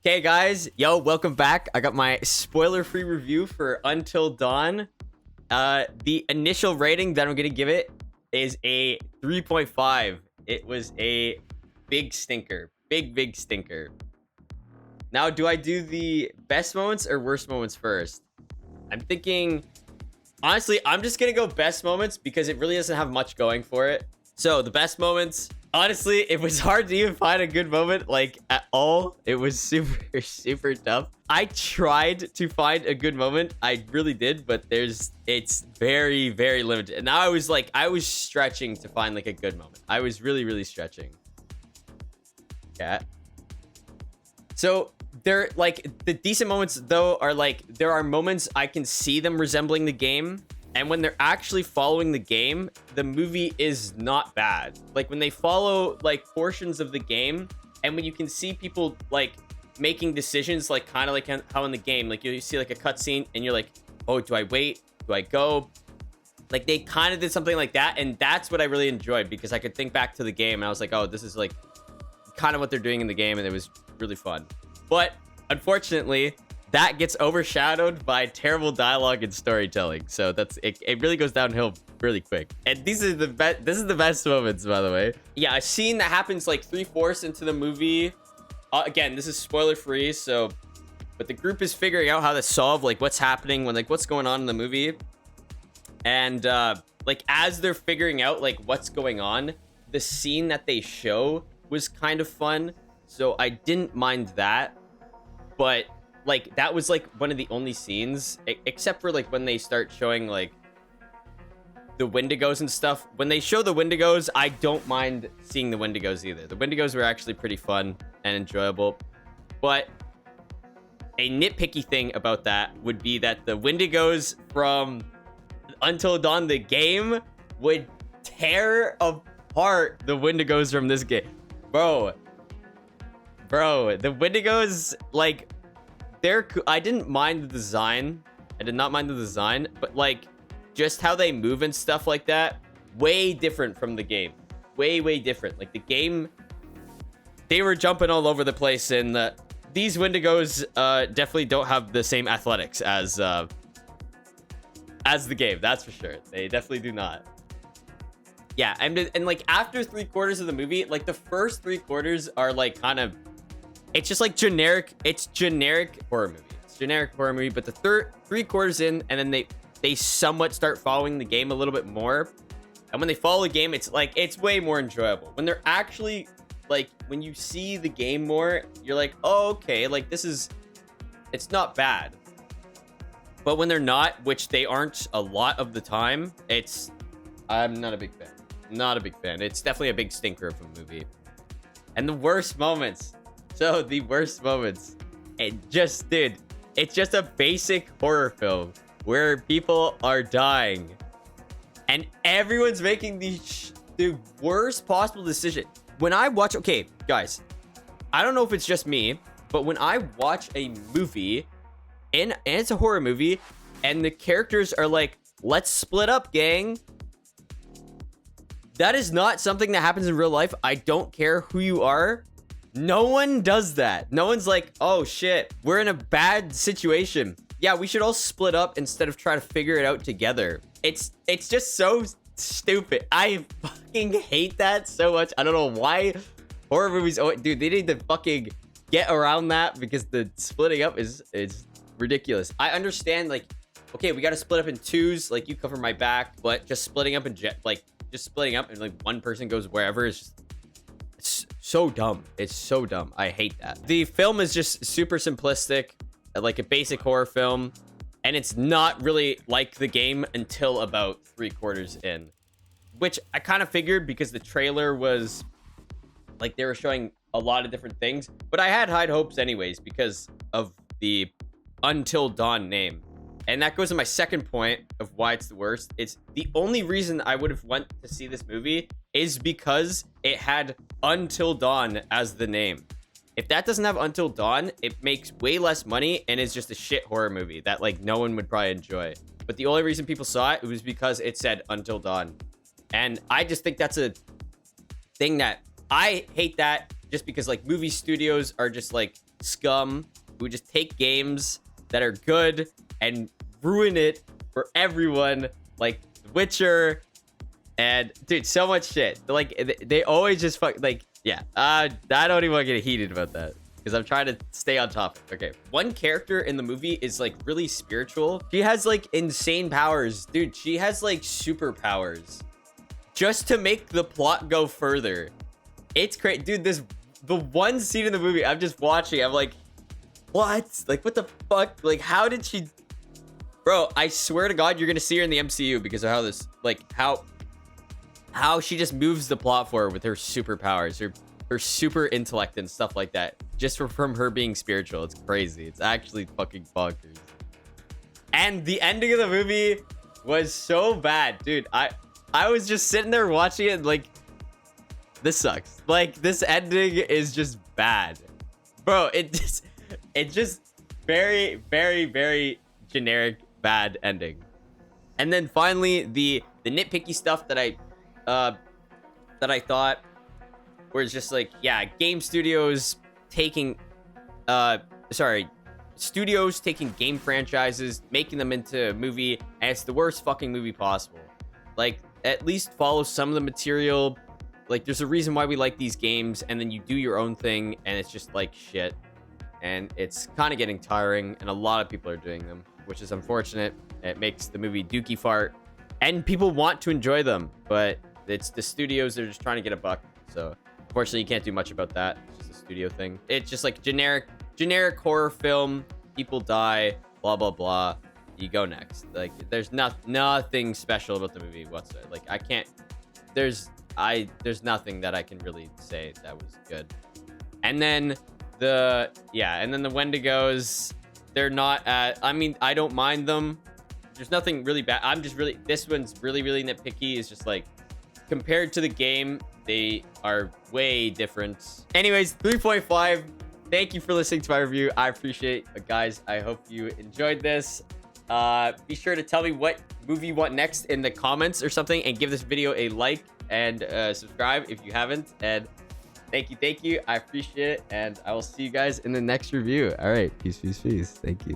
Okay, guys, yo, welcome back. I got my spoiler-free review for Until Dawn. The initial rating that I'm gonna give it is a 3.5. It was a big stinker, big stinker. Now, do I do the best moments or worst moments first? I'm thinking, honestly, I'm just gonna go best moments because it really doesn't have much going for it. So the best moments. Honestly, it was hard to even find a good moment, like, at all. It was super tough. I tried to find a good moment. I really did, but it's very limited. And now I was stretching to find, like, a good moment. I was really stretching. Yeah. So, the decent moments, though, are, there are moments I can see them resembling the game. And when they're actually following the game, the movie is not bad. Like, when they follow, portions of the game, and when you can see people, making decisions, kind of like how in the game, you see, a cutscene, and you're like, oh, do I wait? Do I go? They kind of did something like that, and that's what I really enjoyed, because I could think back to the game, and I was like, oh, this is, kind of what they're doing in the game, and it was really fun. But, unfortunately, that gets overshadowed by terrible dialogue and storytelling. So it really goes downhill really quick. And this is the best moments, by the way. Yeah, a scene that happens 3/4 into the movie. Again, this is spoiler free. So, but the group is figuring out how to solve what's happening when what's going on in the movie. And as they're figuring out what's going on, the scene that they show was kind of fun. So I didn't mind that. But that was one of the only scenes, except for when they start showing the Wendigos and stuff. When they show the Wendigos, I don't mind seeing the Wendigos either. The Wendigos were actually pretty fun and enjoyable. But a nitpicky thing about that would be that the Wendigos from Until Dawn, the game, would tear apart the Wendigos from this game. Bro, the Wendigos, I didn't mind the design. I did not mind the design, but just how they move and stuff like that, way different from the game. Way different. The game, they were jumping all over the place, and these Wendigos definitely don't have the same athletics as the game. That's for sure. They definitely do not. Yeah, and after 3/4 of the movie, the first 3/4 are kind of, it's just generic. It's generic horror movie. It's generic horror movie. But the 3/4 in, and then they somewhat start following the game a little bit more. And when they follow the game, it's way more enjoyable. When they're actually when you see the game more, you're like, oh, okay, it's not bad. But when they're not, which they aren't a lot of the time, I'm not a big fan. Not a big fan. It's definitely a big stinker of a movie. And the worst moments. So the worst moments, it's just a basic horror film where people are dying and everyone's making the worst possible decision. When I watch, okay, guys, I don't know if it's just me, but when I watch a movie and it's a horror movie and the characters are let's split up, gang. That is not something that happens in real life. I don't care who you are. No one does that. No one's oh shit, we're in a bad situation. Yeah, we should all split up instead of try to figure it out together. It's just so stupid. I fucking hate that so much. I don't know why horror movies, dude, they need to fucking get around that because the splitting up is ridiculous. I understand okay, we got to split up in twos, you cover my back, but just splitting up and one person goes wherever is just, it's so dumb. It's so dumb. I hate that. The film is just super simplistic, like a basic horror film, and it's not really like the game until about 3/4 in, which I kind of figured because the trailer was they were showing a lot of different things, but I had high hopes anyways because of the Until Dawn name. And that goes to my second point of why it's the worst. It's the only reason I would have went to see this movie is because it had Until Dawn as the name. If that doesn't have Until Dawn, it makes way less money and is just a shit horror movie that no one would probably enjoy. But the only reason people saw it was because it said Until Dawn. And I just think that's a thing that I hate, that just because movie studios are just scum who just take games that are good and ruin it for everyone, like The Witcher. And dude, so much shit. Like they always just fuck. Like, yeah. I don't even want to get heated about that because I'm trying to stay on topic. Okay, one character in the movie is like really spiritual. She has like insane powers, dude. She has like superpowers just to make the plot go further. It's great, dude. The one scene in the movie I'm just watching, I'm like, what? Like, what the fuck? Like, how did she? Bro, I swear to God, you're gonna see her in the MCU because of how this, like, how she just moves the plot forward with her superpowers, her super intellect and stuff like that, just from her being spiritual. It's crazy. It's actually fucking bonkers. And the ending of the movie was so bad, dude. I was just sitting there watching it like, this sucks. Like, this ending is just bad, bro. It's just very, very, very generic bad ending. And then finally, the nitpicky stuff that I thought was just like, yeah, game studios taking studios taking game franchises, making them into a movie, and it's the worst fucking movie possible. Like, at least follow some of the material. Like, there's a reason why we like these games, and then you do your own thing, and it's just like shit. And it's kind of getting tiring, and a lot of people are doing them, which is unfortunate. It makes the movie dookie fart, and people want to enjoy them, but it's the studios, they're just trying to get a buck. So unfortunately, you can't do much about that. It's just a studio thing. It's just like generic horror film. People die, blah blah blah. You go next. Like, there's nothing special about the movie whatsoever. Like, I can't. There's nothing that I can really say that was good. And then the Wendigos, they're not at. I mean, I don't mind them. There's nothing really bad. I'm just really. This one's really nitpicky. It's just like, compared to the game, they are way different. Anyways, 3.5. Thank you for listening to my review. I appreciate it, guys. I hope you enjoyed this. Be sure to tell me what movie you want next in the comments or something, and give this video a like and subscribe if you haven't. And thank you. I appreciate it, and I will see you guys in the next review. All right, peace. Thank you.